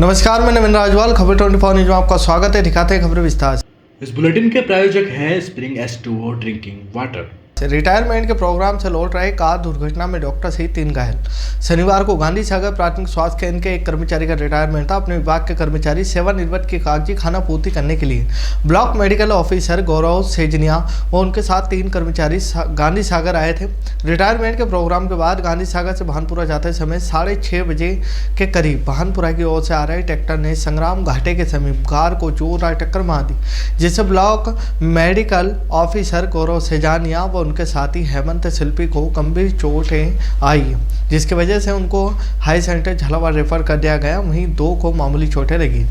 नमस्कार, मैं नवीन राजवाल, खबर 24 न्यूज में आपका स्वागत है। दिखाते हैं खबरें विस्तार से। इस बुलेटिन के प्रायोजक हैं spring S2O drinking water. Retirement के प्रोग्राम से लौट रहे कार दुर्घटना में डॉक्टर सहित 3 घायल। शनिवार को गांधी सागर प्राथमिक स्वास्थ्य केंद्र के एक कर्मचारी का रिटायरमेंट था। अपने विभाग के कर्मचारी सेवानिवृत्त की कागजी खाना पूर्ति करने के लिए ब्लॉक मेडिकल ऑफिसर गौरव सेजनिया और उनके साथ 3 कर्मचारी गांधी सागर आए थे। रिटायरमेंट के प्रोग्राम के बाद गांधी सागर से भानपुरा जाते समय 6:30 बजे के करीब भानपुरा की ओर से आ रहे ट्रैक्टर ने संग्राम घाटे के समीप कार को जोरदार टक्कर मार दी, जिससे ब्लॉक मेडिकल ऑफिसर गौरव सेजानिया व उनके साथी हेमंत शिल्पी को गंभीर चोटें आई, जिसकी वजह से उनको हाई सेंटर झालावाड़ रेफर कर दिया गया। वहीं 2 को मामूली चोटें लगी।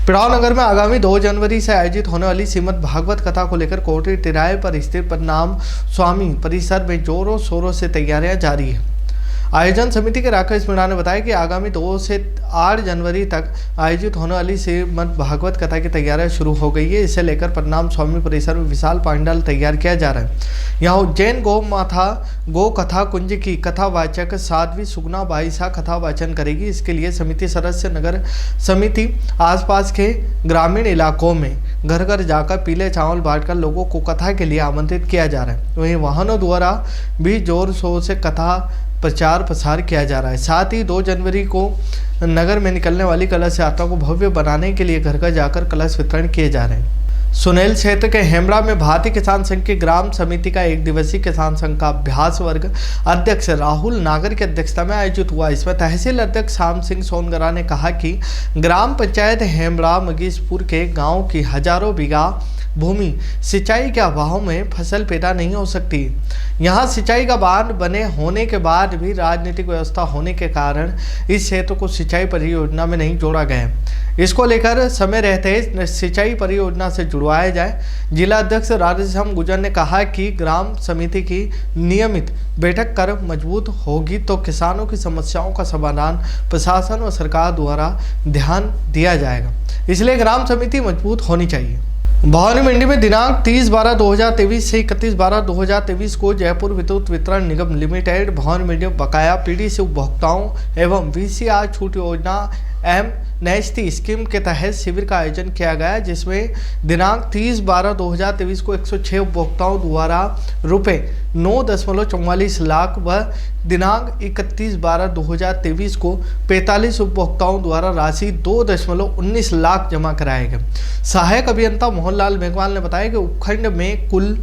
पिड़ाव नगर में आगामी 2 जनवरी से आयोजित होने वाली श्रीमद् भागवत कथा को लेकर कोटरी तिराहे पर स्थित पद्मनाभ स्वामी परिसर में जोरों शोरों से तैयारियां जारी है। आयोजन समिति के राकेश मीणा ने बताया कि आगामी 2 से 8 जनवरी तक आयोजित होने वाली श्रीमद् भागवत कथा की तैयारियां शुरू हो गई है। इसे लेकर पद्मनाभ स्वामी परिसर में विशाल पंडाल तैयार किया जा रहा है। यहाँ उज्जैन गो कथा कुंज की कथावाचक साध्वी सुगना बाईसा कथा वाचन करेगी। इसके लिए समिति सदस्य नगर समिति आसपास के ग्रामीण इलाकों में घर घर जाकर पीले चावल बांटकर लोगों को कथा के लिए आमंत्रित किया जा रहा है। वहीं वाहनों द्वारा भी जोर शोर से कथा प्रचार प्रसार किया जा रहा है। साथ ही 2 जनवरी को नगर में निकलने वाली कलश यात्रा को भव्य बनाने के लिए घर घर जाकर कलश वितरण किए जा रहे हैं। सुनेल क्षेत्र के हेमरा में भारतीय किसान संघ की ग्राम समिति का 1 दिवसीय किसान संघ का अभ्यास वर्ग अध्यक्ष राहुल नागर की अध्यक्षता में आयोजित हुआ। इसमें तहसील अध्यक्ष श्याम सिंह सोनगरा ने कहा कि ग्राम पंचायत हेमरा मगीसपुर के गाँव की हजारों बीघा भूमि सिंचाई के अभाव में फसल पैदा नहीं हो सकती। यहाँ सिंचाई का बांध बने होने के बाद भी राजनीतिक व्यवस्था होने के कारण इस क्षेत्र को सिंचाई परियोजना में नहीं जोड़ा गया है। इसको लेकर समय रहते सिंचाई परियोजना से जुड़वाया जाए। जिला अध्यक्ष राधेश्याम गुजर ने कहा कि ग्राम समिति की नियमित बैठक कर मजबूत होगी तो किसानों की समस्याओं का समाधान प्रशासन व सरकार द्वारा ध्यान दिया जाएगा। इसलिए ग्राम समिति मजबूत होनी चाहिए। भवानी मंडी में दिनांक 30/12/2023 से 31/12/2023 को जयपुर विद्युत वितरण निगम लिमिटेड भवानी मंडी में बकाया पीडीसी उपभोक्ताओं एवं VCR छूट योजना नेस्टी स्कीम के तहत शिविर का आयोजन किया गया, जिसमें दिनांक 30/12/2023 को 106 उपभोक्ताओं द्वारा रुपये 9.44 लाख व दिनांक 31/12/2023 को 45 उपभोक्ताओं द्वारा राशि 2.19 लाख जमा कराए गए। सहायक अभियंता मोहनलाल मेघवाल ने बताया कि उपखंड में कुल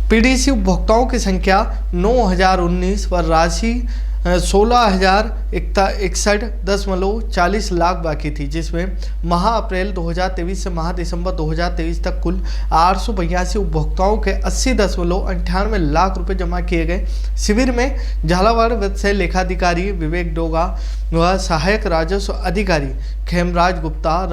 पीडीसी उपभोक्ताओं की संख्या 9019 व राशि 16,061.40 लाख बाकी थी, जिसमें माह अप्रैल 2023 से माह दिसंबर 2023 तक कुल 882 उपभोक्ताओं के 80.98 लाख रुपए जमा किए गए। शिविर में झालावाड़ से लेखाधिकारी विवेक डोगा व सहायक राजस्व अधिकारी खेमराज गुप्ता,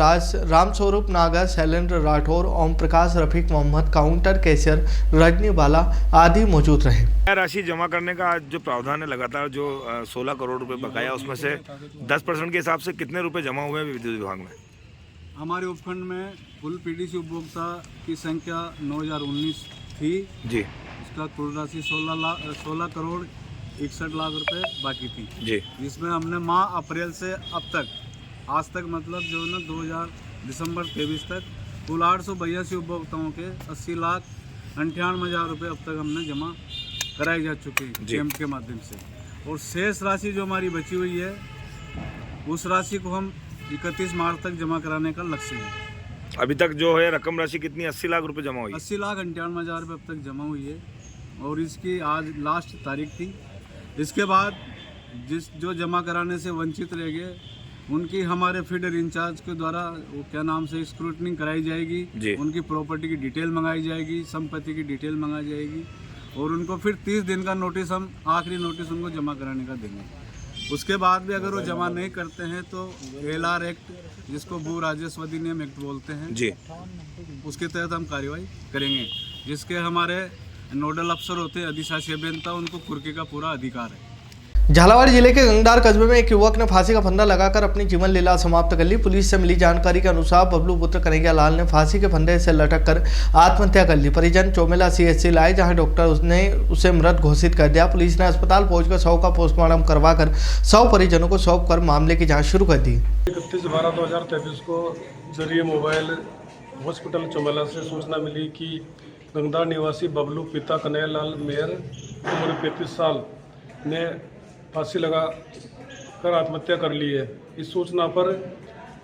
रामस्वरूप नागर, शैलेंद्र राठौर, ओम प्रकाश, रफीक मोहम्मद, काउंटर कैशियर रजनी बाला आदि मौजूद रहे। राशि जमा करने का जो प्रावधान है लगातार जो 16 करोड़ रुपए बकाया, उसमें से 10% के हिसाब से कितने रुपए जमा हुए हैं विद्युत विभाग में? हमारे उपखंड में कुल पीडीसी उपभोक्ता की संख्या 9019 थी जी। इसका कुल राशि 16 करोड़ 61 लाख रुपए बाकी थी जी। जिसमें हमने माह अप्रैल से अब तक आज तक मतलब जो ना 2000 दिसंबर 23 तक कुल 882 उपभोक्ताओं के 80,98,000 रुपये अब तक हमने जमा कराई जा चुकी है कैंप के माध्यम से। और शेष राशि जो हमारी बची हुई है उस राशि को हम 31 मार्च तक जमा कराने का लक्ष्य है। अभी तक जो है रकम राशि कितनी 80 लाख रुपए जमा हुई? 80,98,000 रुपये अब तक जमा हुई है और इसकी आज लास्ट तारीख थी। इसके बाद जो जमा कराने से वंचित रह गए उनकी हमारे फीडर इंचार्ज के द्वारा वो क्या नाम से स्क्रूटनिंग कराई जाएगी, उनकी प्रॉपर्टी की डिटेल मंगाई जाएगी, संपत्ति की डिटेल मंगाई जाएगी और उनको फिर 30 दिन का नोटिस हम आखिरी नोटिस उनको जमा कराने का देंगे। उसके बाद भी अगर वो जमा नहीं करते हैं तो LR एक्ट जिसको भू राजस्व अधिनियम एक्ट बोलते हैं जी, उसके तहत हम कार्रवाई करेंगे। जिसके हमारे नोडल अफसर होते हैं अधिशासी अभियंता, उनको कुर्की का पूरा अधिकार है। झालावाड़ जिले के गंगदार कस्बे में एक युवक ने फांसी का फंदा लगाकर अपनी जीवन लीला समाप्त कर ली। पुलिस से मिली जानकारी के अनुसार बबलू पुत्र कन्हैया लाल ने फांसी के फंदे से लटक कर आत्महत्या कर ली। परिजन चोमेला CHC लाए, जहां डॉक्टर ने उसे मृत घोषित कर दिया। पुलिस ने अस्पताल पहुंचकर शव का पोस्टमार्टम करवाकर शव परिजनों को सौंप कर मामले की जाँच शुरू कर दी। 31/12/2023 को जरिए मोबाइल हॉस्पिटल चोमेला से सूचना मिली कि गंगदार निवासी बबलू पिता कन्हैया लाल मेयर उम्र 35 साल ने फांसी लगा कर आत्महत्या कर ली है। इस सूचना पर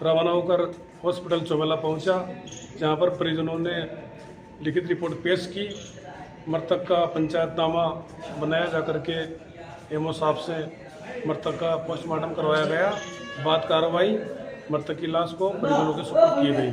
रवाना होकर हॉस्पिटल चोमेला पहुंचा, जहां पर परिजनों ने लिखित रिपोर्ट पेश की। मृतक का पंचायतनामा बनाया जाकर के एमओ साहब से मृतक का पोस्टमार्टम करवाया गया। बाद कार्रवाई मृतक की लाश को परिजनों के सुपुर्द की गई।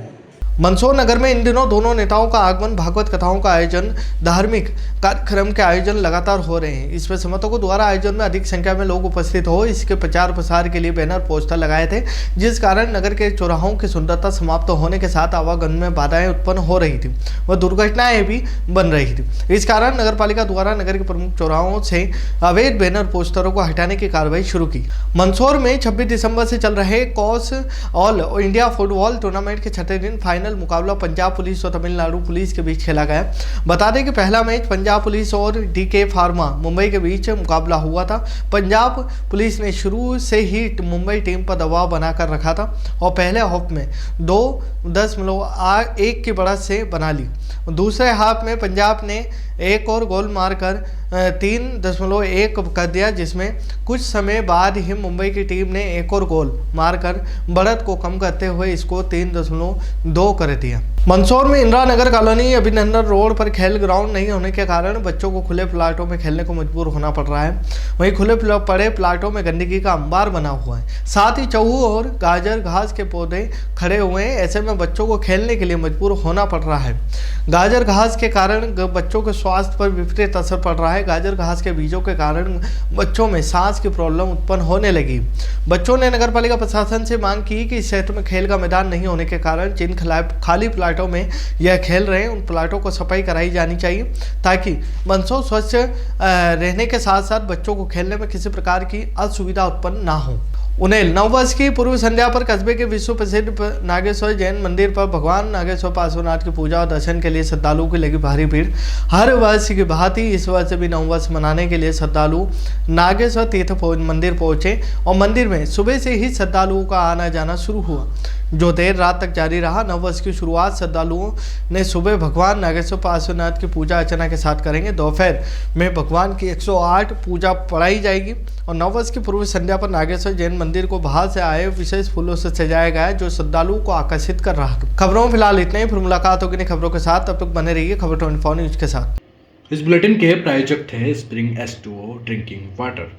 मंदसौर नगर में इन दिनों दोनों नेताओं का आगमन, भागवत कथाओं का आयोजन, धार्मिक कार्यक्रम के आयोजन लगातार हो रहे हैं। इसमें समर्थकों द्वारा आयोजन में अधिक संख्या में लोग उपस्थित हो इसके प्रचार प्रसार के लिए बैनर पोस्टर लगाए थे, जिस कारण नगर के चौराहों की सुंदरता समाप्त होने के साथ आवागमन में बाधाएं उत्पन्न हो रही थी व दुर्घटनाएं भी बन रही थी। इस कारण नगर पालिका द्वारा नगर के प्रमुख चौराहों से अवैध बैनर पोस्टरों को हटाने की कार्रवाई शुरू की। मंदसौर में 26 दिसंबर से चल रहे cos all India football tournament के छठे दिन फाइनल मुकाबला पंजाब पुलिस और तमिलनाडु पुलिस के बीच खेला गया। बता दें कि पहला मैच पंजाब पुलिस और DK फार्मा मुंबई के बीच मुकाबला हुआ था। पंजाब पुलिस ने शुरू से ही मुंबई टीम पर दबाव बनाकर रखा था और पहले हाफ में 2.1 की बढ़त से बना ली। दूसरे हाफ में पंजाब ने एक और गोल मारकर 3.1 कर दिया, जिसमें कुछ समय बाद ही मुंबई की टीम ने एक और गोल मारकर बढ़त को कम करते हुए इसको 3.2 कर दिया। मंदसौर में इंदिरा नगर कॉलोनी अभिनंदन रोड पर खेल ग्राउंड नहीं होने के कारण बच्चों को खुले प्लाटों में खेलने को मजबूर होना पड़ रहा है। वहीं खुले पड़े प्लाटों में गंदगी का अंबार बना हुआ है, साथ ही चौहू और गाजर घास के पौधे खड़े हुए हैं। ऐसे में बच्चों को खेलने के लिए मजबूर होना पड़ रहा है। गाजर घास के कारण बच्चों के स्वास्थ्य पर विपरीत असर पड़ रहा है। गाजर घास के बीजों के कारण बच्चों में सांस की प्रॉब्लम उत्पन्न होने लगी। बच्चों ने नगर पालिका प्रशासन से मांग की कि इस क्षेत्र में खेल का मैदान नहीं होने के कारण जिन खाली प्लाटों में यह खेल रहे हैं उन प्लाटों को सफाई कराई जानी चाहिए, ताकि मंदसौर स्वच्छ रहने के साथ साथ बच्चों को खेलने में किसी प्रकार की असुविधा उत्पन्न ना हो। उन्हें नववर्ष की पूर्व संध्या पर कस्बे के विश्व प्रसिद्ध नागेश्वर जैन मंदिर पर भगवान नागेश्वर पार्श्वनाथ की पूजा और दर्शन के लिए श्रद्धालुओं की लगी भारी भीड़। हर वर्ष की भांति इस वर्ष भी नववर्ष मनाने के लिए श्रद्धालु नागेश्वर तीर्थ मंदिर पहुंचे और मंदिर में सुबह से ही श्रद्धालुओं का आना जाना शुरू हुआ, जो देर रात तक जारी रहा। नववर्ष की शुरुआत श्रद्धालुओं ने सुबह भगवान नागेश्वर पार्श्वनाथ की पूजा अर्चना के साथ करेंगे। दोपहर में भगवान की 108 पूजा पढ़ाई जाएगी और नववर्ष की पूर्व संध्या पर नागेश्वर जैन मंदिर को बाहर से आए विशेष फूलों से सजाया गया है, जो श्रद्धालुओं को आकर्षित कर रहा है। खबरों में फिलहाल इतने ही। फिर मुलाकात होगी नई खबरों के साथ, तब तक बने रहिए खबर 24 न्यूज के साथ। इस बुलेटिन के प्रायोजक थे स्प्रिंग S2O ड्रिंकिंग वाटर।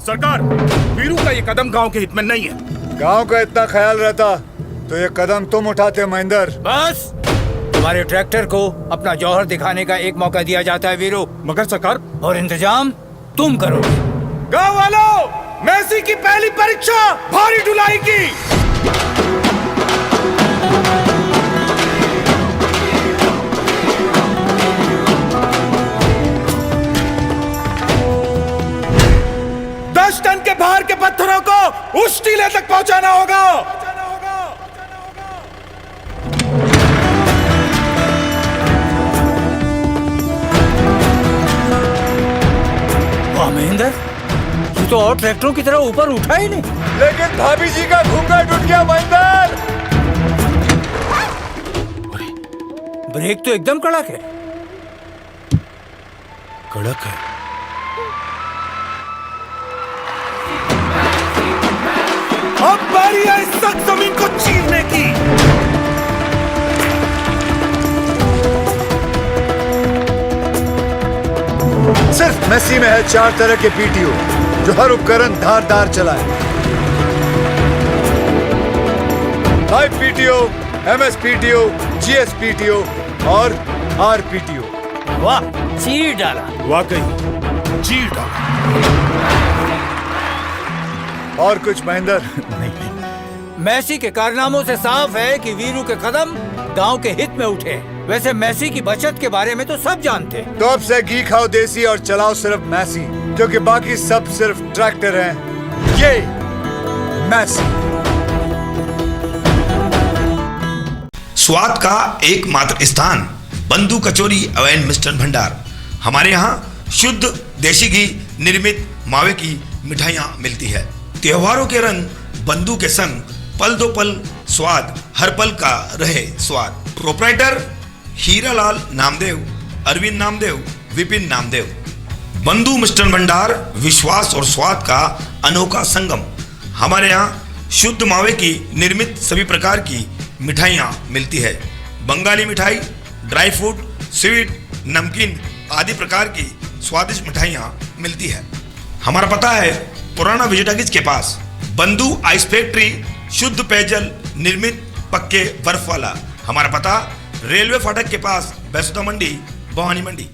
सरकार, वीरू का ये कदम गांव के हित में नहीं है। गांव का इतना ख्याल रहता तो ये कदम तुम उठाते महेंद्र। बस हमारे ट्रैक्टर को अपना जौहर दिखाने का एक मौका दिया जाता है वीरो। मगर सरकार, और इंतजाम तुम करोगे। गाँव वालों, मेसी की पहली परीक्षा भारी ढुलाई की। टन के भार के पत्थरों को उस टीले तक पहुंचाना होगा। वाह महेंद्र, ये तो और ट्रैक्टरों की तरह ऊपर उठा ही नहीं। लेकिन भाभी जी का घूंघट टूट गया महेंद्र। ब्रेक तो एकदम कड़क है। कड़क है। अब बारी है इस सख्त जमीन को चीरने की। सिर्फ मेसी में है 4 तरह के पीटीओ जो हर उपकरण धारदार चलाए। Live PTO, MS PTO, GS PTO और आर पीटीओ। वाह, चीर डाला। वाकई चीर डाला। और कुछ महेंद्र? मैसी के कारनामों से साफ है कि वीरू के कदम गांव के हित में उठे। वैसे मैसी की बचत के बारे में तो सब जानते हैं। तो अब से घी खाओ देसी और चलाओ सिर्फ मैसी, क्योंकि बाकी सब सिर्फ ट्रैक्टर हैं। ये मैसी। स्वाद का एकमात्र स्थान बंधु कचौरी एवं मिष्ठान भंडार। हमारे यहाँ शुद्ध देसी घी निर्मित मावे की मिठाइयाँ मिलती है। त्योहारों के रंग बंधु के संग पल दो पल स्वाद, हर पल का रहे स्वाद। प्रोप्राइटर हीरालाल नामदेव, अरविंद नामदेव, विपिन नामदेव। बंधु मिष्ठान भंडार विश्वास और स्वाद का अनोखा संगम। हमारे यहाँ शुद्ध मावे की निर्मित सभी प्रकार की मिठाइयाँ मिलती है। बंगाली मिठाई, ड्राई फ्रूट, स्वीट, नमकीन आदि प्रकार की स्वादिष्ट मिठाइयाँ मिलती है। हमारा पता है पुराना विजयटागिज के पास। बंधु आइस फैक्ट्री, शुद्ध पेयजल निर्मित पक्के बर्फ वाला। हमारा पता रेलवे फाटक के पास, बैसुदा मंडी, भवानी मंडी।